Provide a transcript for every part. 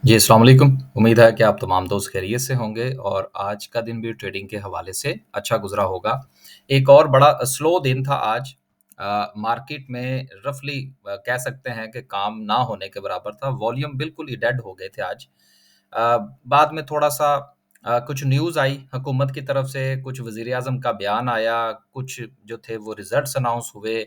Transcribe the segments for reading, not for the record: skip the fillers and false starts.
जी, अस्सलाम वालेकुम। उम्मीद है कि आप तमाम दोस्त खैरियत से होंगे और आज का दिन भी ट्रेडिंग के हवाले से अच्छा गुज़रा होगा। एक और बड़ा स्लो दिन था आज। मार्केट में रफ़ली कह सकते हैं कि काम ना होने के बराबर था। वॉल्यूम बिल्कुल ही डेड हो गए थे आज। बाद में थोड़ा-सा कुछ न्यूज़ आई हुकूमत की तरफ से, कुछ वज़ीर-ए-आज़म का बयान आया, कुछ जो थे वो रिज़ल्ट्स अनाउंस हुए।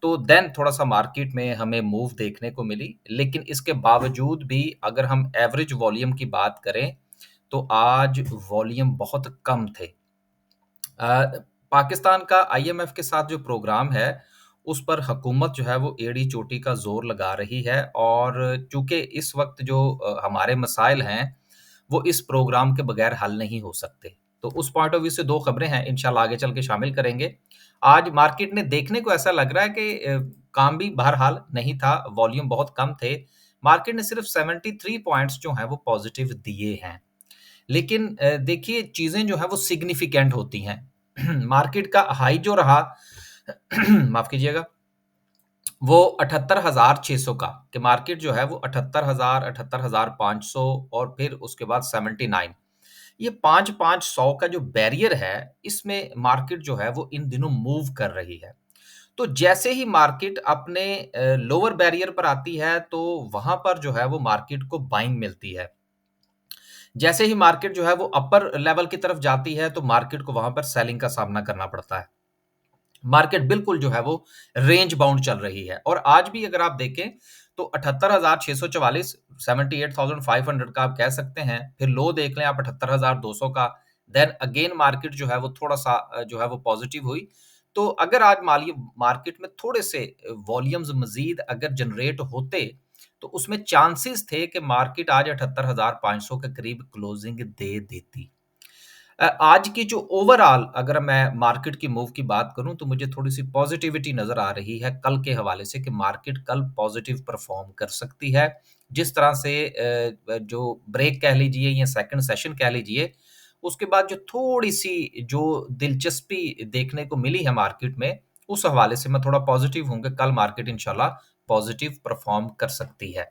तो देन थोड़ा-सा मार्केट में हमें मूव देखने को मिली। लेकिन इसके बावजूद भी अगर हम एवरेज वॉल्यूम की बात करें, तो आज वॉल्यूम बहुत कम थे। पाकिस्तान का आईएमएफ के साथ जो प्रोग्राम है, उस पर हुकूमत जो है वो एड़ी-चोटी का ज़ोर लगा रही है और चूँकि इस वक़्त जो हमारे मसाइल हैं, वो इस प्रोग्राम के बगैर हल नहीं हो सकते। तो उस पॉइंट ऑफ व्यू से 2 खबरें हैं, इंशाल्लाह आगे चल के शामिल करेंगे। आज मार्केट ने देखने को ऐसा लग रहा है कि काम भी बहरहाल नहीं था, वॉल्यूम बहुत कम थे। मार्केट ने सिर्फ़ 73 पॉइंट्स जो हैं वो पॉज़िटिव दिए हैं। लेकिन देखिए चीज़ें जो हैं वो सिग्निफिकेंट होती हैं। मार्केट का हाई जो रहा माफ़ कीजिएगा, वो 78,600 का कि मार्केट जो है वो 78,000, 78,500 और फिर उसके बाद 79। ये 5-500 का जो बैरियर है, इसमें मार्केट जो है वो इन दिनों मूव कर रही है। तो जैसे ही मार्केट अपने लोअर बैरियर पर आती है, तो वहाँ पर जो है वो मार्केट को बाइंग मिलती है। जैसे ही मार्केट जो है वो अपर लेवल की तरफ जाती है, तो मार्केट को वहाँ पर सेलिंग का सामना करना पड़ता है। मार्केट बिल्कुल जो है वो रेंज बाउंड चल रही है और आज भी अगर आप देखें तो 78,644 78,500 का आप कह सकते हैं। फिर लो देख लें आप 78,200 का। देन अगेन मार्केट जो है वो थोड़ा-सा जो है वो पॉजिटिव हुई। तो अगर आज मालिए मार्केट में थोड़े से वॉल्यूम्स मज़ीद अगर जनरेट होते, तो उसमें चांसेस थे कि मार्केट आज 78,500 के करीब क्लोजिंग दे देती। आज की जो ओवरऑल अगर मैं मार्केट की मूव की बात करूँ तो मुझे थोड़ी-सी पॉज़िटिविटी नज़र आ रही है कल के हवाले से कि मार्केट कल पॉज़िटिव परफ़ॉर्म कर सकती है। जिस तरह से जो ब्रेक कह लीजिए या सेकंड सेशन कह लीजिए, उसके बाद जो थोड़ी-सी जो दिलचस्पी देखने को मिली है मार्केट में, उस हवाले से मैं थोड़ा पॉज़िटिव हूँ कि कल मार्केट इंशाल्लाह पॉज़िटिव परफ़ॉर्म कर सकती है।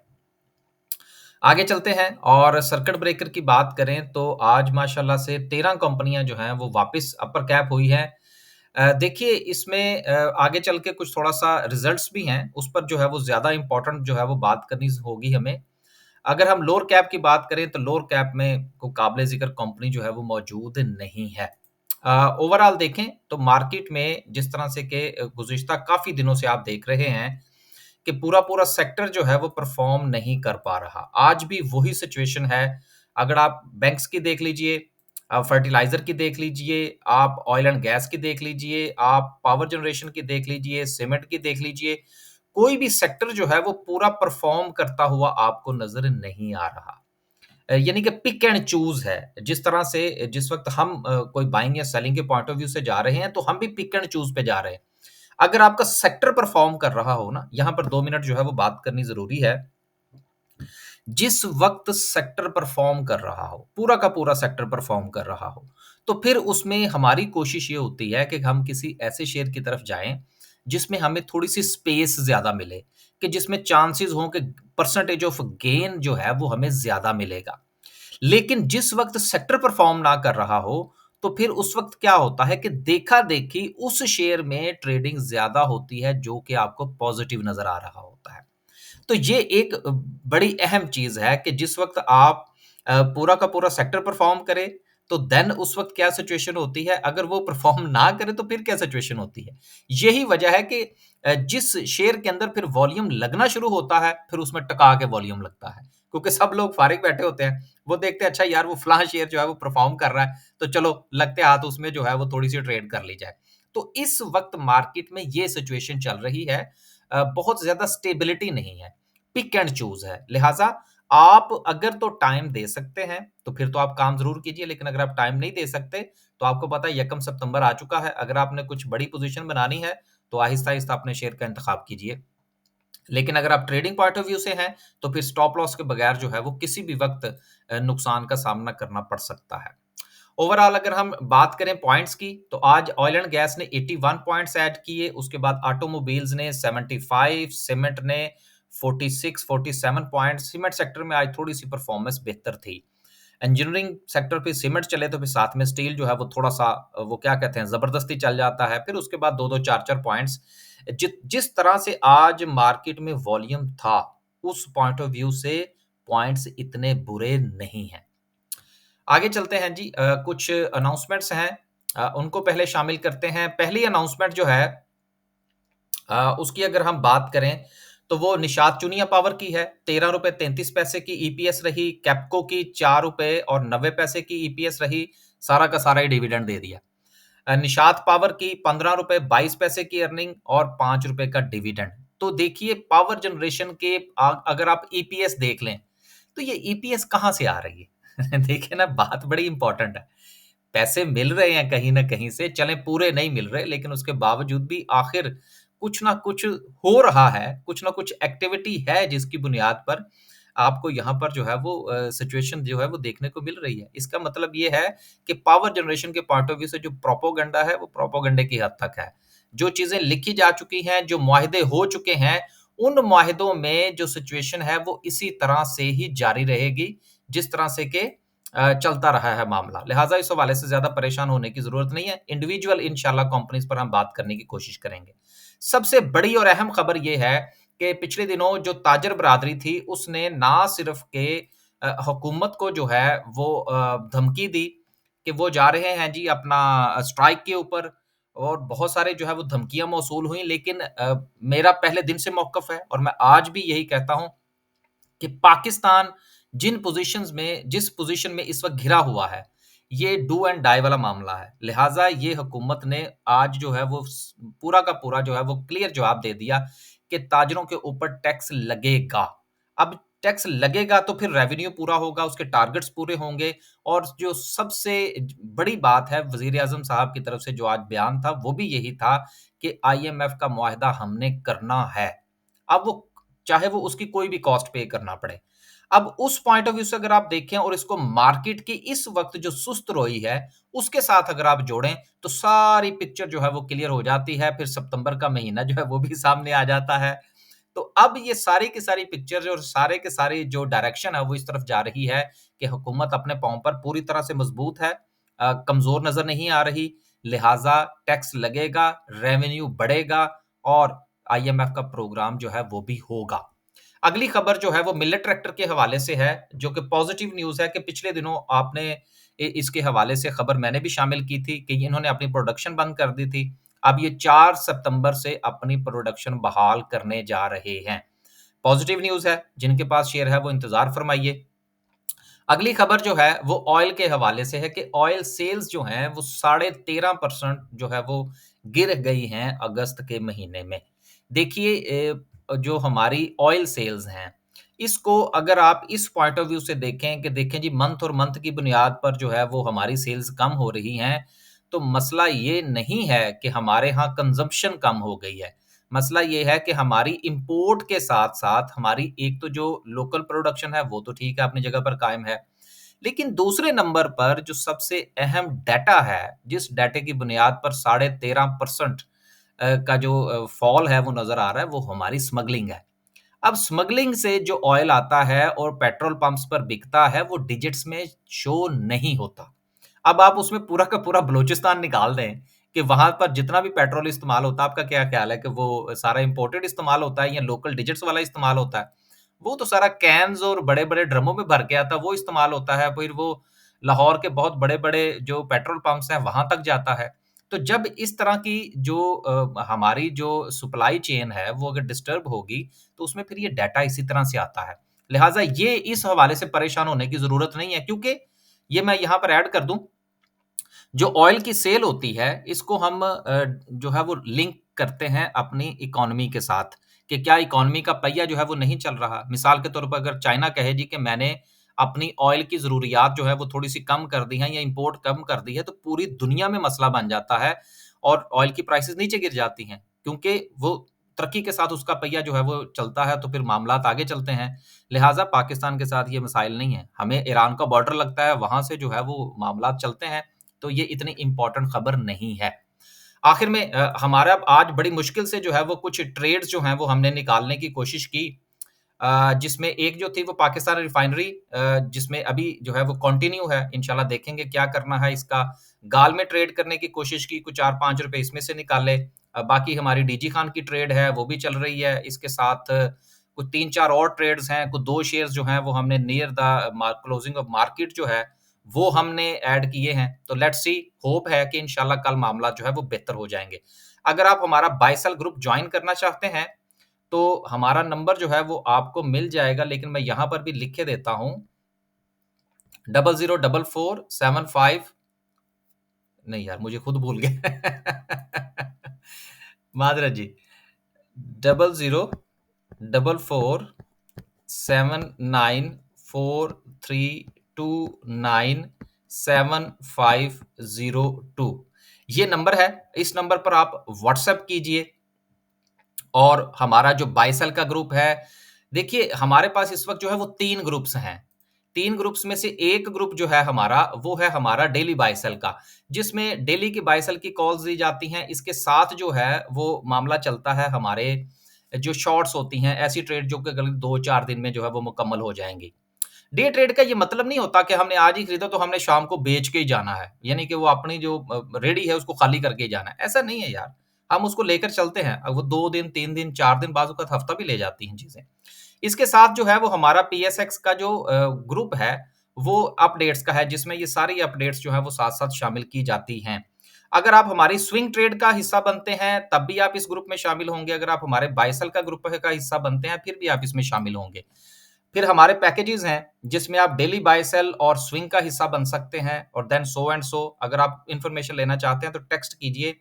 आगे चलते हैं और सर्किट ब्रेकर की बात करें तो आज माशाल्लाह से 13 कंपनियां जो हैं वो वापस अपर कैप हुई हैं। देखिए इसमें आगे चल के कुछ थोड़ा-सा रिजल्ट्स भी हैं, उस पर जो है वो ज़्यादा इम्पोर्टेंट जो है वो बात करनी होगी हमें। अगर हम लोअर कैप की बात करें तो लोअर कैप में को काबिले ज़िक्र कंपनी जो है वो मौजूद नहीं है। ओवरऑल देखें तो मार्केट में जिस तरह से कि गुज़िश्ता काफ़ी दिनों से आप देख रहे हैं कि पूरा-पूरा सेक्टर जो है वो परफ़ॉर्म नहीं कर पा रहा। आज भी वही सिचुएशन है। अगर आप बैंक्स की देख लीजिए, फर्टिलाइज़र की देख लीजिए, आप ऑयल एंड गैस की देख लीजिए, आप पावर जनरेशन की देख लीजिए, सीमेंट की देख लीजिए, कोई भी सेक्टर जो है वो पूरा परफ़ॉर्म करता हुआ आपको नज़र नहीं आ रहा। यानी कि पिक एंड चूज़ है। जिस तरह से जिस वक़्त हम कोई बाइंग या सेलिंग के पॉइंट ऑफ व्यू से जा रहे हैं, तो हम भी पिक एंड चूज़ पे जा रहे हैं। अगर आपका सेक्टर परफ़ॉर्म कर रहा हो ना, यहाँ पर 2 मिनट जो है वो बात करनी ज़रूरी है। जिस वक़्त सेक्टर परफ़ॉर्म कर रहा हो, पूरा का पूरा सेक्टर परफ़ॉर्म कर रहा हो, तो फिर उसमें हमारी कोशिश ये होती है कि हम किसी ऐसे शेयर की तरफ जाएँ, जिसमें हमें थोड़ी-सी स्पेस ज़्यादा मिले, कि जिसमें चांसेज़ हों कि परसेंटेज ऑफ गेन जो है वो हमें ज़्यादा मिलेगा। लेकिन जिस वक़्त सेक्टर परफ़ॉर्म ना कर रहा हो, तो फिर उस वक़्त क्या होता है कि देखा-देखी उस शेयर में ट्रेडिंग ज़्यादा होती है, जो कि आपको पॉज़िटिव नज़र आ रहा होता है। तो ये एक बड़ी अहम चीज़ है कि जिस वक़्त आप पूरा का पूरा सेक्टर परफ़ॉर्म करे, तो देन उस वक़्त क्या सिचुएशन होती है, अगर वो परफ़ॉर्म ना करे तो फिर क्या सिचुएशन होती है। यही वजह है कि जिस शेयर के अंदर फिर वॉल्यूम लगना शुरू होता है, फिर उसमें टका के वॉल्यूम लगता है। क्योंकि सब लोग फ़ारिग बैठे होते हैं, वो देखते हैं अच्छा यार वो फलाँ शेयर जो है वो परफ़ॉर्म कर रहा है, तो चलो लगते हाथ उसमें जो है वो थोड़ी-सी ट्रेड कर ली जाए। तो इस वक़्त मार्केट में ये सिचुएशन चल रही है। बहुत ज़्यादा स्टेबिलिटी नहीं है। पिक एंड चूज़ है। लिहाज़ा आप अगर तो टाइम दे सकते हैं, तो फिर तो आप काम ज़रूर कीजिए, लेकिन अगर आप टाइम नहीं दे सकते, तो आपको पता है 1 सितंबर आ चुका है। अगर आपने कुछ बड़ी पोज़ीशन बनानी है, तो आहिस्ता-आहिस्ता अपने शेयर का इंतखाब कीजिए। लेकिन अगर आप ट्रेडिंग पॉइंट ऑफ व्यू से हैं, तो फिर स्टॉप लॉस के बगैर जो है वो किसी भी वक़्त नुकसान का सामना करना पड़ सकता है। ओवरऑल अगर हम बात करें पॉइंट्स की, तो आज ऑयल एंड गैस ने 81 पॉइंट्स ऐड किए, उसके बाद ऑटोमोबाइल्स ने 75, सीमेंट ने 46-47 पॉइंट्स। सीमेंट सेक्टर में आज थोड़ी-सी परफॉर्मेंस बेहतर थी। इंजीनियरिंग सेक्टर पे सीमेंट चले तो फिर साथ में स्टील जो है वो थोड़ा-सा वो क्या कहते हैं ज़बरदस्ती चल जाता है। फिर उसके बाद 2-2 4-4 पॉइंट्स जिस तरह से आज मार्केट में वॉल्यूम था, उस पॉइंट ऑफ व्यू से पॉइंट्स इतने बुरे नहीं हैं। आगे चलते हैं जी कुछ अनाउंसमेंट्स हैं उनको पहले शामिल करते हैं। पहली अनाउंसमेंट जो है उसकी अगर हम बात करें, तो वो निषाद चूनिया पावर की है, ₹13.33 की ईपीएस रही, कैप्को की ₹4.90 की ईपीएस रही, सारा का सारा ही डिविडेंड दे दिया। निषाद पावर की ₹15.22 की अर्निंग और ₹5 का डिविडेंड। तो देखिए पावर जनरेशन के अगर आप ईपीएस देख लें, तो ये ईपीएस कहाँ से आ रही है? देखिए ना बात बड़ी इंपॉर्टेंट है। पैसे मिल रहे हैं कहीं न कहीं से, चलें पूरे नहीं मिल रहे, लेकिन उसके बावजूद भी आखिर कुछ ना कुछ हो रहा है, कुछ ना कुछ एक्टिविटी है जिसकी बुनियाद पर आपको यहाँ पर जो है वो सिचुएशन जो है वो देखने को मिल रही है। इसका मतलब ये है कि पावर जनरेशन के पॉइंट ऑफ व्यू से जो प्रोपेगेंडा है, वो प्रोपेगेंडे की हद तक है। जो चीज़ें लिखी जा चुकी हैं, जो मुआहदे हो चुके हैं, उन मुआहदों में जो सिचुएशन है वो इसी तरह से ही जारी रहेगी, जिस तरह से कि चलता रहा है मामला। लिहाज़ा इस हवाले से ज़्यादा परेशान होने की ज़रूरत नहीं है। इंडिविजुअल इंशाल्लाह कंपनीज़ पर हम बात करने की कोशिश करेंगे। सबसे बड़ी और अहम खबर ये है कि पिछले दिनों जो ताजर बरादरी थी, उसने ना सिर्फ़ के हुकूमत को जो है वो धमकी दी कि वो जा रहे हैं जी अपना स्ट्राइक के ऊपर और बहुत सारे जो है वो धमकियाँ मौसूल हुई लेकिन मेरा पहले दिन से मौक़िफ़ है और मैं आज भी यही कहता हूँ कि पाकिस्तान जिस पोज़ीशन में इस वक़्त घिरा हुआ है, ये डू एंड डाई वाला मामला है। लिहाज़ा ये हुकूमत ने आज जो है वो पूरा का पूरा जो है वो क्लियर जवाब दे दिया कि ताजरों के ऊपर टैक्स लगेगा। अब टैक्स लगेगा तो फिर रेवेन्यू पूरा होगा, उसके टारगेट्स पूरे होंगे और जो सबसे बड़ी बात है वज़ीर-ए-आज़म साहब की तरफ से जो आज बयान था, वो भी यही था कि आईएमएफ का मुआहदा हमने करना है। अब वो चाहे वो उसकी कोई भी कॉस्ट पे करना पड़े। अब उस पॉइंट ऑफ व्यू से अगर आप देखें और इसको मार्केट की इस वक़्त जो सुस्त रोई है, उसके साथ अगर आप जोड़ें, तो सारी पिक्चर जो है वो क्लियर हो जाती है। फिर सितंबर का महीना जो है वो भी सामने आ जाता है। तो अब ये सारी की सारी पिक्चर और सारे के सारे जो डायरेक्शन है वो इस तरफ जा रही है कि हुकूमत अपने पाँव पर पूरी तरह से मज़बूत है कमज़ोर नज़र नहीं आ रही। लिहाज़ा टैक्स लगेगा, रेवेन्यू बढ़ेगा और आईएमएफ का प्रोग्राम जो है वो भी होगा। अगली खबर जो है वो मिलेट ट्रैक्टर के हवाले से है, जो कि पॉज़िटिव न्यूज़ है कि पिछले दिनों आपने इसके हवाले से खबर मैंने भी शामिल की थी कि इन्होंने अपनी प्रोडक्शन बंद कर दी थी। अब ये 4 सितंबर से अपनी प्रोडक्शन बहाल करने जा रहे हैं। पॉज़िटिव न्यूज़ है, जिनके पास शेयर है वो इंतज़ार फरमाइए। अगली खबर जो है वो ऑयल के हवाले से है कि ऑयल सेल्स जो हैं वो 13.5% जो है वो गिर गई हैं अगस्त के महीने में। देखिए जो हमारी ऑयल सेल्स हैं, इसको अगर आप इस पॉइंट ऑफ व्यू से देखें कि देखें जी मंथ और मंथ की बुनियाद पर जो है वो हमारी सेल्स कम हो रही हैं, तो मसला ये नहीं है कि हमारे यहाँ कंज़म्पशन कम हो गई है। मसला ये है कि हमारी इम्पोर्ट के साथ-साथ हमारी एक तो जो लोकल प्रोडक्शन है वो तो ठीक है अपनी जगह पर कायम है। लेकिन दूसरे नंबर पर जो सबसे अहम डाटा है, जिस डाटे की बुनियाद पर 13.5% का जो फॉल है वो नज़र आ रहा है वो हमारी स्मगलिंग है। अब स्मगलिंग से जो ऑयल आता है और पेट्रोल पंप्स पर बिकता है वो डिजिट्स में शो नहीं होता। अब आप उसमें पूरा का पूरा बलूचिस्तान निकाल दें कि वहाँ पर जितना भी पेट्रोल इस्तेमाल होता है, आपका क्या ख़्याल है कि वो सारा इम्पोर्टेड इस्तेमाल होता है या लोकल डिजिट्स वाला इस्तेमाल होता है? वो तो सारा कैन्स और बड़े-बड़े ड्रमों में भर के आता है, वो इस्तेमाल होता है, फिर वो लाहौर के बहुत बड़े-बड़े जो पेट्रोल पंप्स हैं, वहाँ तक जाता है। तो जब इस तरह की जो हमारी जो सप्लाई चेन है, वो अगर डिस्टर्ब होगी, तो उसमें फिर ये डाटा इसी तरह से आता है। लिहाज़ा ये इस हवाले से परेशान होने की ज़रूरत नहीं है क्योंकि ये मैं यहाँ पर ऐड कर दूँ जो ऑयल की सेल होती है, इसको हम जो है वो लिंक करते हैं अपनी इकोनॉमी के साथ, कि क्या इकोनॉमी का पहिया जो है वो नहीं चल रहा। मिसाल के तौर पर अगर चाइना कहे जी कि मैंने अपनी ऑयल की ज़रूरियात जो है वो थोड़ी-सी कम कर दी हैं या इम्पोर्ट कम कर दी है, तो पूरी दुनिया में मसला बन जाता है और ऑयल की प्राइसेज़ नीचे गिर जाती हैं, क्योंकि वो तरक्की के साथ उसका पहिया जो है वो चलता है, तो फिर मामलात आगे चलते हैं। लिहाज़ा पाकिस्तान के साथ ये मसाइल नहीं है। हमें ईरान का बॉर्डर लगता है, वहाँ से जो है वो मामलात चलते हैं। तो ये इतनी इम्पोर्टेंट खबर नहीं है। आखिर में हमारा आज बड़ी मुश्किल से जो है वो कुछ ट्रेड्स जो हैं वो हमने निकालने की कोशिश की। जिसमें एक जो थी वो पाकिस्तान रिफाइनरी जिसमें अभी जो है वो कंटिन्यू है, इंशाल्लाह देखेंगे क्या करना है इसका। गाल में ट्रेड करने की कोशिश की, कुछ 4-5 रुपए इसमें से निकाले। बाकी हमारी डीजी खान की ट्रेड है, वो भी चल रही है। इसके साथ कुछ 3-4 और ट्रेड्स हैं, कुछ 2 शेयर्स जो हैं वो हमने near the closing of market जो है, वो हमने ऐड किए हैं। तो लेट्स सी, होप है कि इंशाल्लाह कल मामला जो है वो बेहतर हो जाएँगे। अगर आप हमारा बाय सेल ग्रुप जॉइन करना चाहते हैं, तो हमारा नंबर जो है वो आपको मिल जाएगा, लेकिन मैं यहाँ पर भी लिख के देता हूँ 004475 नहीं यार मुझे खुद भूल गया मादरा जी 00447943297502 ये नंबर है। इस नंबर पर आप व्हाट्सएप कीजिए और हमारा जो बाय सेल का ग्रुप है, देखिए हमारे पास इस वक़्त जो है वो 3 ग्रुप्स हैं। 3 ग्रुप्स में से एक ग्रुप जो है हमारा, वो है हमारा डेली बाय सेल का, जिसमें डेली की बाय सेल की कॉल्स दी जाती हैं। इसके साथ जो है वो मामला चलता है हमारे जो शॉर्ट्स होती हैं, ऐसी ट्रेड जो कि अगले 2-4 दिन में जो है वो मुकम्मल हो जाएँगी। डे ट्रेड का ये मतलब नहीं होता कि हमने आज ही खरीदा तो हमने शाम को बेच के ही जाना है। यानी कि वो अपनी जो रेडी है उसको खाली करके ही जाना है। ऐसा नहीं है यार। हम उसको लेकर चलते हैं। अब वो 2 दिन, 3 दिन, 4 दिन बाज़ औक़ात हफ़्ता भी ले जाती हैं चीज़ें। इसके साथ जो है वो हमारा पीएसएक्स का जो ग्रुप है, वो अपडेट्स का है जिसमें ये सारी अपडेट्स जो हैं वो साथ-साथ शामिल की जाती हैं। अगर आप हमारी स्विंग ट्रेड का हिस्सा बनते हैं, तब भी आप इस ग्रुप में शामिल होंगे। अगर आप हमारे बाय सेल का ग्रुप का हिस्सा बनते हैं, फिर भी आप इसमें शामिल होंगे। फिर हमारे पैकेजेज़ हैं, जिसमें आप डेली बाय सेल और स्विंग का हिस्सा बन सकते हैं और देन सो एंड सो। अगर आप इन्फॉर्मेशन लेना चाहते हैं, तो टेक्स्ट कीजिए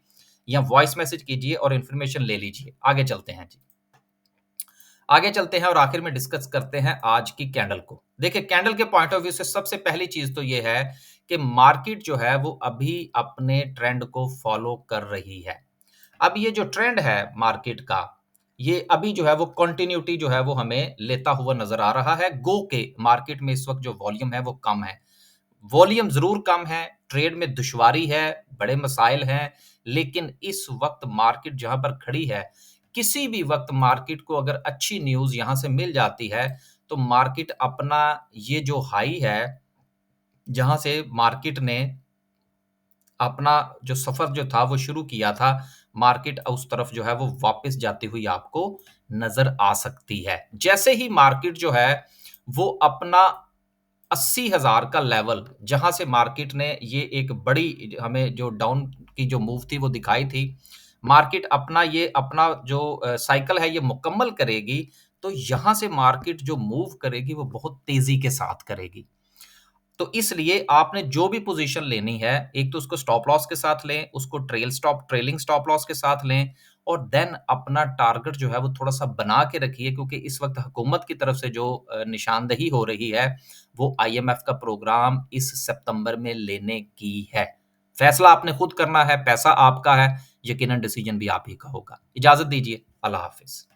या वॉइस मैसेज कीजिए और इन्फॉर्मेशन ले लीजिए। आगे चलते हैं जी। आगे चलते हैं और आखिर में डिस्कस करते हैं आज की कैंडल को। देखिए कैंडल के पॉइंट ऑफ व्यू से सबसे पहली चीज़ तो ये है कि मार्केट जो है वो अभी अपने ट्रेंड को फ़ॉलो कर रही है। अब ये जो ट्रेंड है मार्केट का, ये अभी जो है वो कंटिन्यूटी जो है वो हमें लेता हुआ नज़र आ रहा है। गो के मार्केट में इस वक़्त जो वॉल्यूम है वो कम है। वॉल्यूम ज़रूर कम है, ट्रेड में दुश्वारी है, बड़े मसाइल हैं, लेकिन इस वक़्त मार्केट जहाँ पर खड़ी है, किसी भी वक़्त मार्केट को अगर अच्छी न्यूज़ यहाँ से मिल जाती है, तो मार्केट अपना ये जो हाई है, जहाँ से मार्केट ने अपना जो सफ़र जो था वो शुरू किया था, मार्केट उस तरफ जो है वो वापस जाती हुई आपको नज़र आ सकती है। जैसे ही मार्केट जो है वो अपना 80,000 का लेवल जहाँ से मार्केट ने ये एक बड़ी हमें जो डाउन की जो मूव थी वो दिखाई थी। मार्केट अपना ये अपना जो साइकिल है ये मुकम्मल करेगी, तो यहाँ से मार्केट जो मूव करेगी वो बहुत तेज़ी के साथ करेगी। तो इसलिए आपने जो भी पोज़ीशन लेनी है, एक तो उसको स्टॉप लॉस के साथ लें, उसको ट्रेलिंग स्टॉप लॉस के साथ लें और देन अपना टारगेट जो है वो थोड़ा-सा बना के रखिए क्योंकि इस वक़्त हुकूमत की तरफ से जो निशानदही हो रही है, वो आईएमएफ का प्रोग्राम इस सितंबर में लेने की है। फैसला आपने खुद करना है, पैसा आपका है, यकीनन डिसीज़न भी आप ही का होगा। इजाज़त दीजिए, अल्लाह हाफ़िज़।